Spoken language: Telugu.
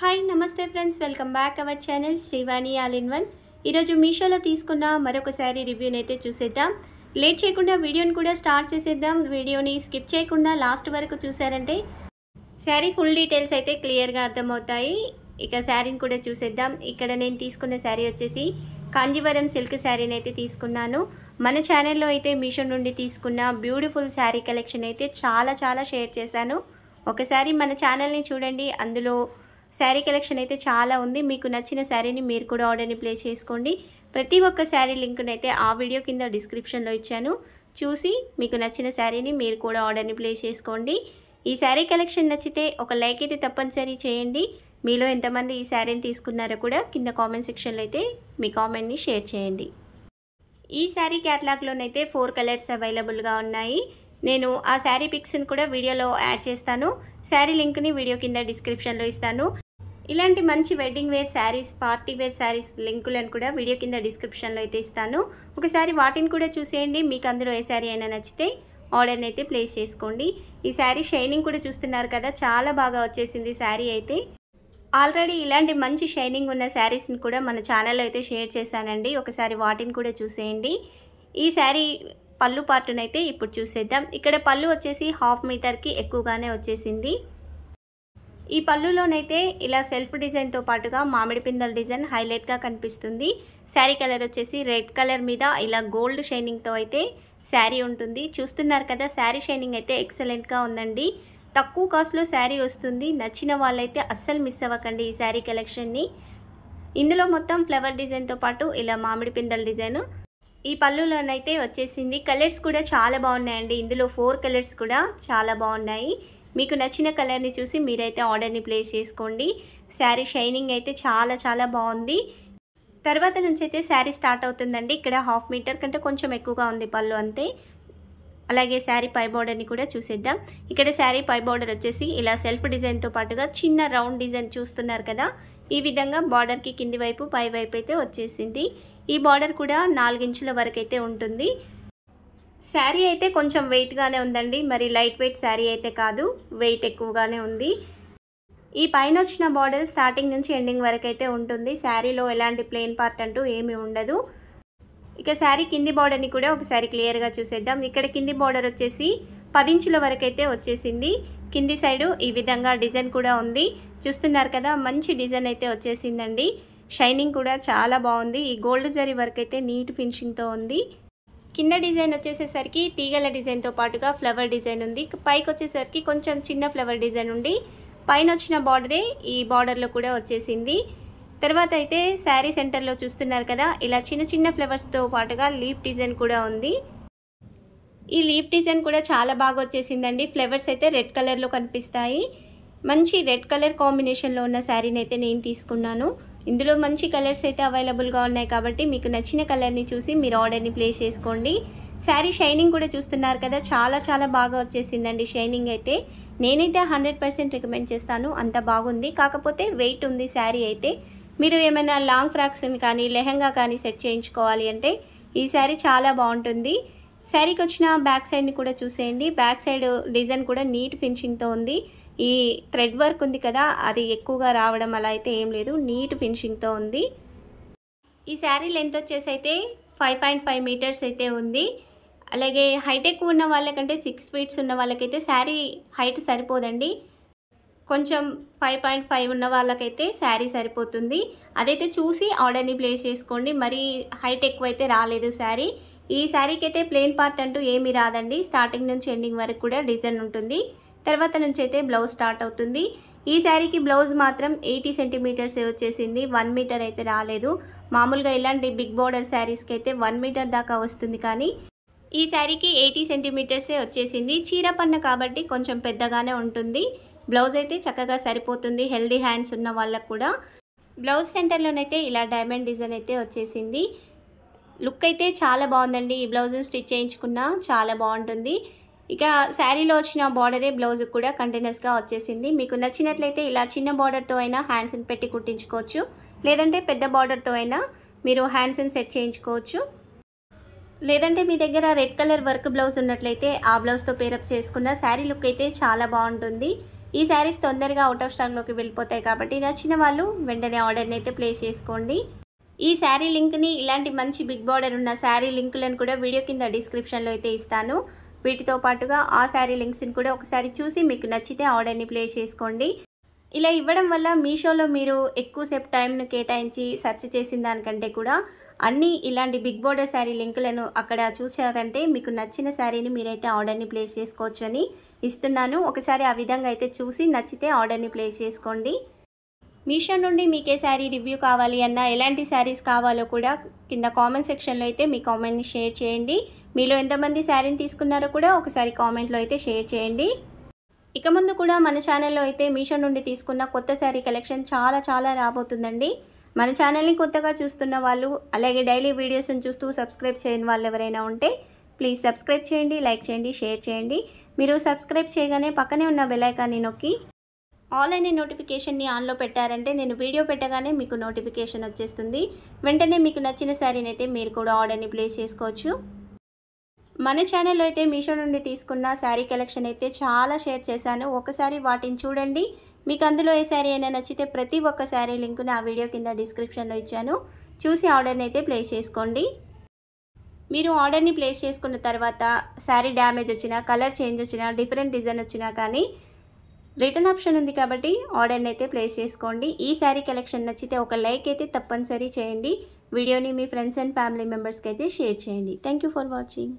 హాయ్ నమస్తే friends, welcome back our channel Srivani all in one. ఈరోజు మీషోలో తీసుకున్న మరొక శారీ రివ్యూని అయితే చూసేద్దాం. లేట్ చేయకుండా వీడియోని కూడా స్టార్ట్ చేసేద్దాం. వీడియోని స్కిప్ చేయకుండా లాస్ట్ వరకు చూసారంటే శారీ ఫుల్ డీటెయిల్స్ అయితే క్లియర్గా అర్థమవుతాయి. ఇక శారీని కూడా చూసేద్దాం. ఇక్కడ నేను తీసుకున్న శారీ వచ్చేసి కాంజీవరం సిల్క్ శారీని అయితే తీసుకున్నాను. మన ఛానల్లో అయితే మీషో నుండి తీసుకున్న బ్యూటిఫుల్ శారీ కలెక్షన్ అయితే చాలా షేర్ చేశాను. ఒకసారి మన ఛానల్ని చూడండి, అందులో శారీ కలెక్షన్ అయితే చాలా ఉంది. మీకు నచ్చిన శారీని మీరు కూడా ఆర్డర్ని ప్లేస్ చేసుకోండి. ప్రతి ఒక్క శారీ లింక్ను అయితే ఆ వీడియో కింద డిస్క్రిప్షన్లో ఇచ్చాను. చూసి మీకు నచ్చిన శారీని మీరు కూడా ఆర్డర్ని ప్లేస్ చేసుకోండి. ఈ శారీ కలెక్షన్ నచ్చితే ఒక లైక్ అయితే తప్పనిసరి చేయండి. మీలో ఎంతమంది ఈ శారీని తీసుకున్నారో కూడా కింద కామెంట్ సెక్షన్లో అయితే మీ కామెంట్ని షేర్ చేయండి. ఈ శారీ క్యాటలాగ్లోనైతే 4 కలర్స్ అవైలబుల్గా ఉన్నాయి. నేను ఆ శారీ పిక్స్ని కూడా వీడియోలో యాడ్ చేస్తాను. శారీ లింక్ని వీడియో కింద డిస్క్రిప్షన్లో ఇస్తాను. ఇలాంటి మంచి wedding wear saris, party wear saris లింకులను కూడా వీడియో కింద డిస్క్రిప్షన్లో అయితే ఇస్తాను. ఒకసారి వాటిని కూడా చూసేయండి. మీకు అందులో ఏ శారీ అయినా నచ్చితే ఆర్డర్ని అయితే ప్లేస్ చేసుకోండి. ఈ శారీ షైనింగ్ కూడా చూస్తున్నారు కదా, చాలా బాగా వచ్చేసింది శారీ అయితే. ఆల్రెడీ ఇలాంటి మంచి షైనింగ్ ఉన్న శారీస్ని కూడా మన ఛానల్లో అయితే షేర్ చేశానండి. ఒకసారి వాటిని కూడా చూసేయండి. ఈ శారీ పళ్ళు పార్టునైతే ఇప్పుడు చూసేద్దాం. ఇక్కడ పళ్ళు వచ్చేసి 1/2 మీటర్కి ఎక్కువగానే వచ్చేసింది. ఈ పళ్ళులోనైతే ఇలా సెల్ఫ్ డిజైన్తో పాటుగా మామిడి పిందల డిజైన్ హైలైట్గా కనిపిస్తుంది. శారీ కలర్ వచ్చేసి రెడ్ కలర్ మీద ఇలా గోల్డ్ షైనింగ్తో అయితే శారీ ఉంటుంది. చూస్తున్నారు కదా, శారీ షైనింగ్ అయితే ఎక్సలెంట్గా ఉందండి. తక్కువ కాస్ట్లో శారీ వస్తుంది. నచ్చిన వాళ్ళైతే అస్సలు మిస్ అవ్వకండి ఈ శారీ కలెక్షన్ని. ఇందులో మొత్తం ఫ్లవర్ డిజైన్తో పాటు ఇలా మామిడి పిందల డిజైన్ ఈ పళ్ళులోనైతే వచ్చేసింది. కలర్స్ కూడా చాలా బాగున్నాయండి. ఇందులో 4 కలర్స్ కూడా చాలా బాగున్నాయి. మీకు నచ్చిన కలర్ని చూసి మీరైతే ఆర్డర్ని ప్లేస్ చేసుకోండి. శారీ షైనింగ్ అయితే చాలా బాగుంది. తర్వాత నుంచి అయితే శారీ స్టార్ట్ అవుతుందండి. ఇక్కడ 1/2 మీటర్ కంటే కొంచెం ఎక్కువగా ఉంది పళ్ళు అంతే. అలాగే శారీ పై బార్డర్ని కూడా చూసేద్దాం. ఇక్కడ శారీ పై బార్డర్ వచ్చేసి ఇలా సెల్ఫ్ డిజైన్తో పాటుగా చిన్న రౌండ్ డిజైన్ చూస్తున్నారు కదా, ఈ విధంగా బార్డర్కి కింది వైపు పై వైపు అయితే వచ్చేసింది. ఈ బార్డర్ కూడా 4 ఇంచుల వరకు అయితే ఉంటుంది. శారీ అయితే కొంచెం వెయిట్గానే ఉందండి. మరి లైట్ వెయిట్ శారీ అయితే కాదు, వెయిట్ ఎక్కువగానే ఉంది. ఈ పైన వచ్చిన బార్డర్ స్టార్టింగ్ నుంచి ఎండింగ్ వరకు అయితే ఉంటుంది. శారీలో ఎలాంటి ప్లెయిన్ పార్ట్ అంటూ ఏమీ ఉండదు. ఇక శారీ కింది బార్డర్ని కూడా ఒకసారి క్లియర్గా చూసేద్దాం. ఇక్కడ కింది బార్డర్ వచ్చేసి 10 ఇంచుల వరకు అయితే వచ్చేసింది. కింది సైడు ఈ విధంగా డిజైన్ కూడా ఉంది. చూస్తున్నారు కదా, మంచి డిజైన్ అయితే వచ్చేసిందండి. షైనింగ్ కూడా చాలా బాగుంది. ఈ గోల్డ్ జరీ వర్క్ అయితే నీట్ ఫినిషింగ్తో ఉంది. కింద డిజైన్ వచ్చేసేసరికి తీగల డిజైన్తో పాటుగా ఫ్లవర్ డిజైన్ ఉంది. పైకి వచ్చేసరికి కొంచెం చిన్న ఫ్లవర్ డిజైన్ ఉండి పైన వచ్చిన బార్డరే ఈ బార్డర్లో కూడా వచ్చేసింది. తర్వాత అయితే శారీ సెంటర్లో చూస్తున్నారు కదా, ఇలా చిన్న ఫ్లవర్స్తో పాటుగా లీఫ్ డిజైన్ కూడా ఉంది. ఈ లీఫ్ డిజైన్ కూడా చాలా బాగా వచ్చేసిందండి. ఫ్లవర్స్ అయితే రెడ్ కలర్లో కనిపిస్తాయి. మంచి రెడ్ కలర్ కాంబినేషన్లో ఉన్న శారీని అయితే నేను తీసుకున్నాను. ఇందులో మంచి కలర్స్ అయితే అవైలబుల్గా ఉన్నాయి కాబట్టి మీకు నచ్చిన కలర్ని చూసి మీరు ఆర్డర్ని ప్లేస్ చేసుకోండి. శారీ షైనింగ్ కూడా చూస్తున్నారు కదా, చాలా బాగా వచ్చేసిందండి షైనింగ్ అయితే. నేనైతే 100% రికమెండ్ చేస్తాను, అంత బాగుంది. కాకపోతే వెయిట్ ఉంది శారీ అయితే. మీరు ఏమైనా లాంగ్ ఫ్రాక్స్ని కానీ లెహంగా కానీ సెట్ చేయించుకోవాలి అంటే ఈ శారీ చాలా బాగుంటుంది. శారీకి వచ్చిన బ్యాక్ సైడ్ని కూడా చూసేయండి. బ్యాక్ సైడ్ డిజైన్ కూడా నీట్ ఫినిషింగ్తో ఉంది. ఈ థ్రెడ్ వర్క్ ఉంది కదా, అది ఎక్కువగా రావడం అలా అయితే ఏం లేదు, నీట్ ఫినిషింగ్తో ఉంది. ఈ శారీ లెంత్ వచ్చేసి అయితే 5.5 మీటర్స్ అయితే ఉంది. అలాగే హైట్ ఎక్కువ ఉన్న వాళ్ళకంటే 6 ఫీట్స్ ఉన్న వాళ్ళకైతే శారీ హైట్ సరిపోదండి. కొంచెం 5.5 ఉన్న వాళ్ళకైతే శారీ సరిపోతుంది. అదైతే చూసి ఆర్డర్ని ప్లేస్ చేసుకోండి. మరి హైట్ ఎక్కువైతే రాలేదు శారీ. ఈ శారీకి అయితే ప్లెయిన్ పార్ట్ అంటూ ఏమీ రాదండి. స్టార్టింగ్ నుంచి ఎండింగ్ వరకు కూడా డిజైన్ ఉంటుంది. తర్వాత నుంచి అయితే బ్లౌజ్ స్టార్ట్ అవుతుంది. ఈ శారీకి బ్లౌజ్ మాత్రం 80 సెంటీమీటర్సే వచ్చేసింది. 1 మీటర్ అయితే రాలేదు. మామూలుగా ఇలాంటి బిగ్ బార్డర్ శారీస్కి అయితే 1 మీటర్ దాకా వస్తుంది, కానీ ఈ శారీకి 80 సెంటీమీటర్సే వచ్చేసింది. చీర పన్న కాబట్టి కొంచెం పెద్దగానే ఉంటుంది. బ్లౌజ్ అయితే చక్కగా సరిపోతుంది హెల్దీ హ్యాండ్స్ ఉన్న వాళ్ళకు కూడా. బ్లౌజ్ సెంటర్లోనైతే ఇలా డైమండ్ డిజైన్ అయితే వచ్చేసింది. లుక్ అయితే చాలా బాగుందండి. ఈ బ్లౌజ్ని స్టిచ్ చేయించుకున్నా చాలా బాగుంటుంది. ఇక శారీలో వచ్చిన బార్డరే బ్లౌజ్కి కూడా కంటిన్యూస్గా వచ్చేసింది. మీకు నచ్చినట్లయితే ఇలా చిన్న బార్డర్తో అయినా హ్యాండ్స్ని పెట్టి కుట్టించుకోవచ్చు, లేదంటే పెద్ద బార్డర్తో అయినా మీరు హ్యాండ్స్ని సెట్ చేయించుకోవచ్చు. లేదంటే మీ దగ్గర రెడ్ కలర్ వర్క్ బ్లౌజ్ ఉన్నట్లయితే ఆ బ్లౌజ్తో పేరప్ చేసుకున్న శారీ లుక్ అయితే చాలా బాగుంటుంది. ఈ శారీస్ తొందరగా అవుట్ ఆఫ్ స్టాక్లోకి వెళ్ళిపోతాయి కాబట్టి నచ్చిన వాళ్ళు వెంటనే ఆర్డర్ని అయితే ప్లేస్ చేసుకోండి. ఈ శారీ లింక్ని, ఇలాంటి మంచి బిగ్ బార్డర్ ఉన్న శారీ లింకులను కూడా వీడియో కింద డిస్క్రిప్షన్లో అయితే ఇస్తాను. వీటితో పాటుగా ఆ శారీ లింక్స్ని కూడా ఒకసారి చూసి మీకు నచ్చితే ఆర్డర్ని ప్లేస్ చేసుకోండి. ఇలా ఇవ్వడం వల్ల మీషోలో మీరు ఎక్కువసేపు టైంను కేటాయించి సెర్చ్ చేసిన దానికంటే కూడా అన్నీ ఇలాంటి బిగ్ బార్డర్ శారీ లింకులను అక్కడ చూసారంటే మీకు నచ్చిన శారీని మీరైతే ఆర్డర్ని ప్లేస్ చేసుకోవచ్చని ఇస్తున్నాను. ఒకసారి ఆ విధంగా అయితే చూసి నచ్చితే ఆర్డర్ని ప్లేస్ చేసుకోండి. మీషో నుండి మీకే శారీ రివ్యూ కావాలి అన్నా, ఎలాంటి శారీస్ కావాలో కూడా కింద కామెంట్ సెక్షన్లో అయితే మీ కామెంట్ని షేర్ చేయండి. మీలో ఎంతమంది శారీని తీసుకున్నారో కూడా ఒకసారి కామెంట్లో అయితే షేర్ చేయండి. ఇక ముందు కూడా మన ఛానల్లో అయితే మీషో నుండి తీసుకున్న కొత్త శారీ కలెక్షన్ చాలా రాబోతుందండి. మన ఛానల్ని కొత్తగా చూస్తున్న వాళ్ళు, అలాగే డైలీ వీడియోస్ని చూస్తూ సబ్స్క్రైబ్ చేయని వాళ్ళు ఎవరైనా ఉంటే ప్లీజ్ సబ్స్క్రైబ్ చేయండి, లైక్ చేయండి, షేర్ చేయండి. మీరు సబ్స్క్రైబ్ చేయగానే పక్కనే ఉన్న బెల్ ఐకాన్ని నొక్కి ఆల్ అనే నోటిఫికేషన్ని ఆన్లో పెట్టారంటే నేను వీడియో పెట్టగానే మీకు నోటిఫికేషన్ వచ్చేస్తుంది. వెంటనే మీకు నచ్చిన శారీని అయితే మీరు కూడా ఆర్డర్ని ప్లేస్ చేసుకోవచ్చు. మన ఛానల్లో అయితే మీషో నుండి తీసుకున్న శారీ కలెక్షన్ అయితే చాలా షేర్ చేశాను. ఒకసారి వాటిని చూడండి. మీకు అందులో ఏ శారీ అయినా నచ్చితే ప్రతి ఒక్క శారీ లింకుని ఆ వీడియో కింద డిస్క్రిప్షన్లో ఇచ్చాను. చూసి ఆర్డర్ని అయితే ప్లేస్ చేసుకోండి. మీరు ఆర్డర్ని ప్లేస్ చేసుకున్న తర్వాత శారీ డ్యామేజ్ వచ్చినా, కలర్ చేంజ్ వచ్చినా, డిఫరెంట్ డిజైన్ వచ్చినా కానీ రిటర్న్ ఆప్షన్ ఉంది కాబట్టి ఆర్డర్ని అయితే ప్లేస్ చేసుకోండి. ఈ శారీ కలెక్షన్ నచ్చితే ఒక లైక్ అయితే తప్పనిసరి చేయండి. వీడియోని మీ ఫ్రెండ్స్ అండ్ ఫ్యామిలీ మెంబర్స్కి అయితే షేర్ చేయండి. Thank you for watching.